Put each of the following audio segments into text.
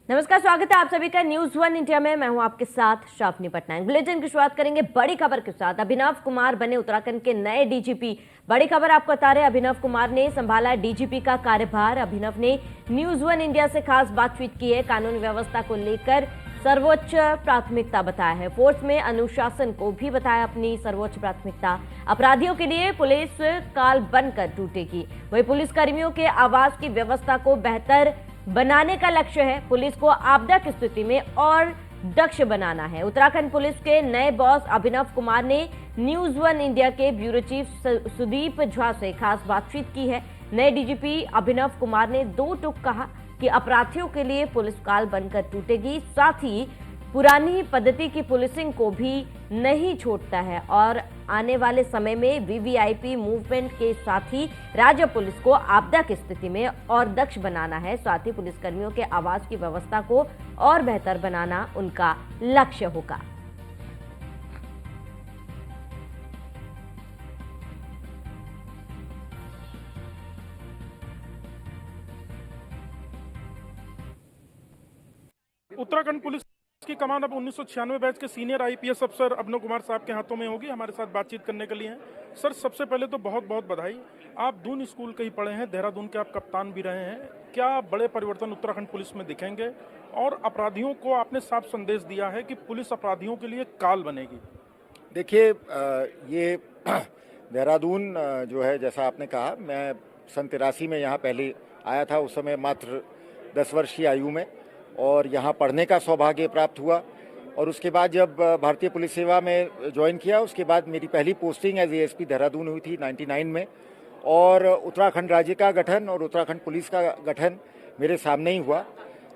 नमस्कार, स्वागत है आप सभी का न्यूज वन इंडिया में। मैं हूं आपके साथ शाफनी पटनायक। बुलेटिन की शुरुआत करेंगे बड़ी खबर के साथ। अभिनव कुमार बने उत्तराखंड के नए डीजीपी। बड़ी खबर आपको बता रहे, अभिनव कुमार ने संभाला डीजीपी का कार्यभार। अभिनव ने न्यूज वन इंडिया से खास बातचीत की है। कानून व्यवस्था को लेकर सर्वोच्च प्राथमिकता बताया है। फोर्स में अनुशासन को भी बताया अपनी सर्वोच्च प्राथमिकता। अपराधियों के लिए पुलिस काल बनकर टूटेगी। वहीं पुलिसकर्मियों के आवास की व्यवस्था को बेहतर बनाने का लक्ष्य है। पुलिस को आपदा की स्थिति में और दक्ष बनाना है। उत्तराखंड पुलिस के नए बॉस अभिनव कुमार ने न्यूज वन इंडिया के ब्यूरो चीफ सुदीप झा से खास बातचीत की है। नए डीजीपी अभिनव कुमार ने दो टूक कहा कि अपराधियों के लिए पुलिस काल बनकर टूटेगी, साथ ही पुरानी पद्धति की पुलिसिंग को भी नहीं छोड़ता है और आने वाले समय में वीवीआईपी मूवमेंट के साथ ही राज्य पुलिस को आपदा की स्थिति में और दक्ष बनाना है। साथ ही पुलिसकर्मियों के आवास की व्यवस्था को और बेहतर बनाना उनका लक्ष्य होगा। उत्तराखंड पुलिस की कमान अब 1996 बैच के सीनियर आईपीएस अफसर अभिनव कुमार साहब के हाथों में होगी। हमारे साथ बातचीत करने के लिए हैं। सर, सबसे पहले तो बहुत बहुत बधाई। आप दून स्कूल के ही पढ़े हैं, देहरादून के आप कप्तान भी रहे हैं। क्या बड़े परिवर्तन उत्तराखंड पुलिस में दिखेंगे? और अपराधियों को आपने साफ संदेश दिया है कि पुलिस अपराधियों के लिए काल बनेगी। देखिए, ये देहरादून जो है, जैसा आपने कहा, मैं सन 83 में यहाँ पहले आया था। उस समय मात्र 10 वर्ष की आयु में, और यहाँ पढ़ने का सौभाग्य प्राप्त हुआ। और उसके बाद जब भारतीय पुलिस सेवा में ज्वाइन किया, उसके बाद मेरी पहली पोस्टिंग एज एएसपी देहरादून हुई थी 99 में। और उत्तराखंड राज्य का गठन और उत्तराखंड पुलिस का गठन मेरे सामने ही हुआ।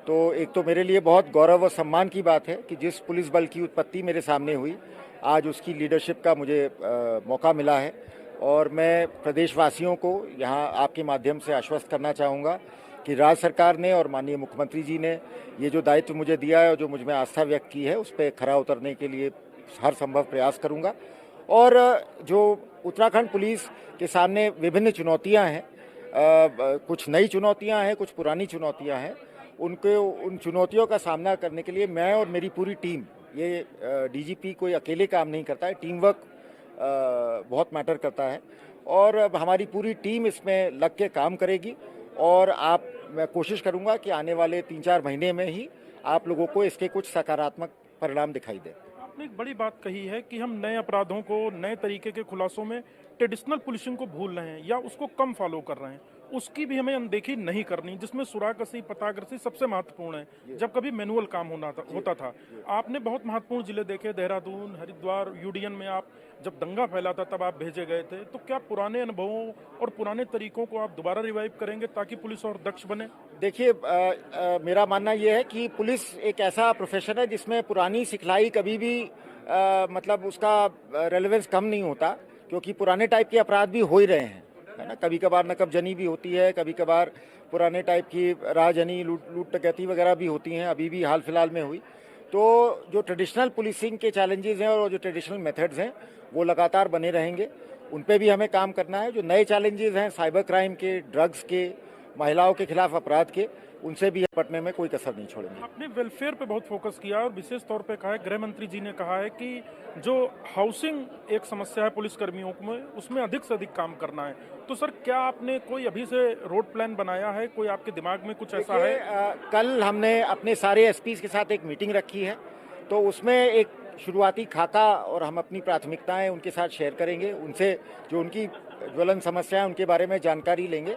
तो एक तो मेरे लिए बहुत गौरव और सम्मान की बात है कि जिस पुलिस बल की उत्पत्ति मेरे सामने हुई, आज उसकी लीडरशिप का मुझे मौका मिला है। और मैं प्रदेशवासियों को यहाँ आपके माध्यम से आश्वस्त करना चाहूँगा कि राज्य सरकार ने और माननीय मुख्यमंत्री जी ने ये जो दायित्व मुझे दिया है और जो मुझ में आस्था व्यक्त की है, उस पर खरा उतरने के लिए हर संभव प्रयास करूँगा। और जो उत्तराखंड पुलिस के सामने विभिन्न चुनौतियाँ हैं, कुछ नई चुनौतियाँ हैं, कुछ पुरानी चुनौतियाँ हैं, उन चुनौतियों का सामना करने के लिए मैं और मेरी पूरी टीम, ये डीजीपी कोई अकेले काम नहीं करता है, टीम वर्क बहुत मैटर करता है। और हमारी पूरी टीम इसमें लग के काम करेगी। और मैं कोशिश करूंगा कि आने वाले 3-4 महीने में ही आप लोगों को इसके कुछ सकारात्मक परिणाम दिखाई दे। आपने एक बड़ी बात कही है कि हम नए अपराधों को, नए तरीके के खुलासों में ट्रेडिशनल पुलिसिंग को भूल रहे हैं या उसको कम फॉलो कर रहे हैं। उसकी भी हमें अनदेखी नहीं करनी, जिसमें सुरागसी, पतागसी सबसे महत्वपूर्ण है। जब कभी मैनुअल काम होता था। आपने बहुत महत्वपूर्ण जिले देखे, देहरादून, हरिद्वार, यूडीएन में आप जब दंगा फैला था तब आप भेजे गए थे। तो क्या पुराने अनुभवों और पुराने तरीकों को आप दोबारा रिवाइव करेंगे ताकि पुलिस और दक्ष बने? देखिए, मेरा मानना यह है कि पुलिस एक ऐसा प्रोफेशन है जिसमें पुरानी सिखलाई कभी भी मतलब उसका रेलेवेंस कम नहीं होता, क्योंकि पुराने टाइप के अपराध भी हो ही रहे हैं, है ना। कभी कभार नकबजनी भी होती है, कभी कभार पुराने टाइप की राहजनी, लूट डकैती वगैरह भी होती हैं, अभी भी हाल फिलहाल में हुई। तो जो ट्रेडिशनल पुलिसिंग के चैलेंजेस हैं और जो ट्रेडिशनल मेथड्स हैं, वो लगातार बने रहेंगे। उन पे भी हमें काम करना है। जो नए चैलेंजेस हैं, साइबर क्राइम के, ड्रग्स के, महिलाओं के खिलाफ अपराध के, उनसे भी निपटने में कोई कसर नहीं छोड़ेंगे। आपने वेलफेयर पे बहुत फोकस किया और विशेष तौर पे कहा है, गृह मंत्री जी ने कहा है कि जो हाउसिंग एक समस्या है पुलिस कर्मियों में, उसमें अधिक से अधिक काम करना है। तो सर, क्या आपने कोई अभी से रोड प्लान बनाया है? कोई आपके दिमाग में कुछ ऐसा है? कल हमने अपने सारे एसपीज के साथ एक मीटिंग रखी है, तो उसमें एक शुरुआती खाका और हम अपनी प्राथमिकताएं उनके साथ शेयर करेंगे। उनसे जो उनकी ज्वलन समस्या है उनके बारे में जानकारी लेंगे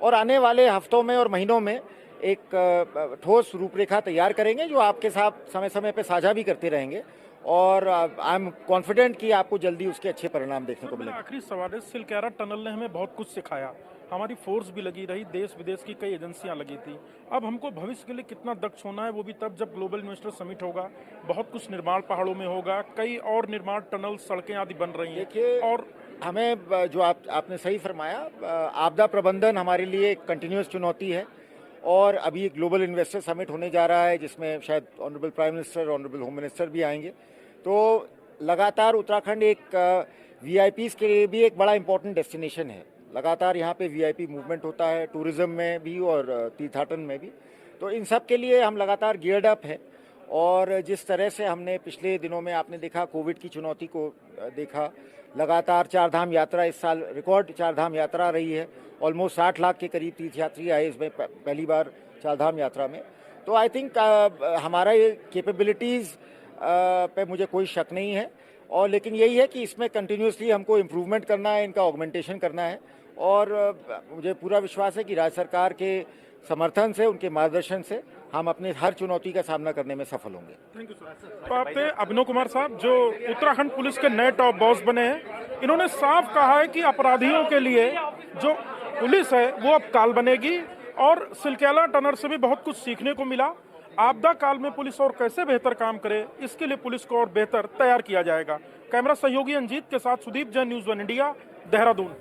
और आने वाले हफ्तों में और महीनों में एक ठोस रूपरेखा तैयार करेंगे, जो आपके साथ समय समय पे साझा भी करते रहेंगे। और आई एम कॉन्फिडेंट कि आपको जल्दी उसके अच्छे परिणाम देखने को मिलेंगे। आखिरी सवाल है, सिलक्यारा टनल ने हमें बहुत कुछ सिखाया, हमारी फोर्स भी लगी रही, देश विदेश की कई एजेंसियां लगी थी। अब हमको भविष्य के लिए कितना दक्ष होना है, वो भी तब जब ग्लोबल इन्वेस्टर समिट होगा। बहुत कुछ निर्माण पहाड़ों में होगा, कई और निर्माण, टनल, सड़कें आदि बन रही हैं। देखिए, और हमें जो आपने सही फरमाया, आपदा प्रबंधन हमारे लिए एक कंटिन्यूस चुनौती है। और अभी ग्लोबल इन्वेस्टर समिट होने जा रहा है, जिसमें शायद honourable prime minister, honourable home minister भी आएंगे। तो लगातार उत्तराखंड एक वीआईपीज़ के लिए भी एक बड़ा इंपॉर्टेंट डेस्टिनेशन है। लगातार यहाँ पे वीआईपी मूवमेंट होता है, टूरिज्म में भी और तीर्थाटन में भी। तो इन सब के लिए हम लगातार गियर्ड अप है। और जिस तरह से हमने पिछले दिनों में आपने देखा कोविड की चुनौती को देखा, लगातार चार धाम यात्रा इस साल रिकॉर्ड चार धाम यात्रा रही है। ऑलमोस्ट 60 लाख के करीब तीर्थयात्री आए इसमें पहली बार चार धाम यात्रा में। तो आई थिंक हमारा ये कैपेबिलिटीज़ पे मुझे कोई शक नहीं है। और लेकिन यही है कि इसमें कंटिन्यूसली हमको इम्प्रूवमेंट करना है, इनका ऑगमेंटेशन करना है। और मुझे पूरा विश्वास है कि राज्य सरकार के समर्थन से, उनके मार्गदर्शन से हम अपने हर चुनौती का सामना करने में सफल होंगे। Thank you sir. तो आप थे अभिनव कुमार साहब जो उत्तराखंड पुलिस के नए टॉप बॉस बने हैं। इन्होंने साफ कहा है कि अपराधियों के लिए जो पुलिस है वो अब काल बनेगी और सिलकेला टनर से भी बहुत कुछ सीखने को मिला। आपदा काल में पुलिस और कैसे बेहतर काम करे इसके लिए पुलिस को और बेहतर तैयार किया जाएगा। कैमरा सहयोगी अंजीत के साथ सुदीप जैन, न्यूज़ 1 इंडिया, देहरादून।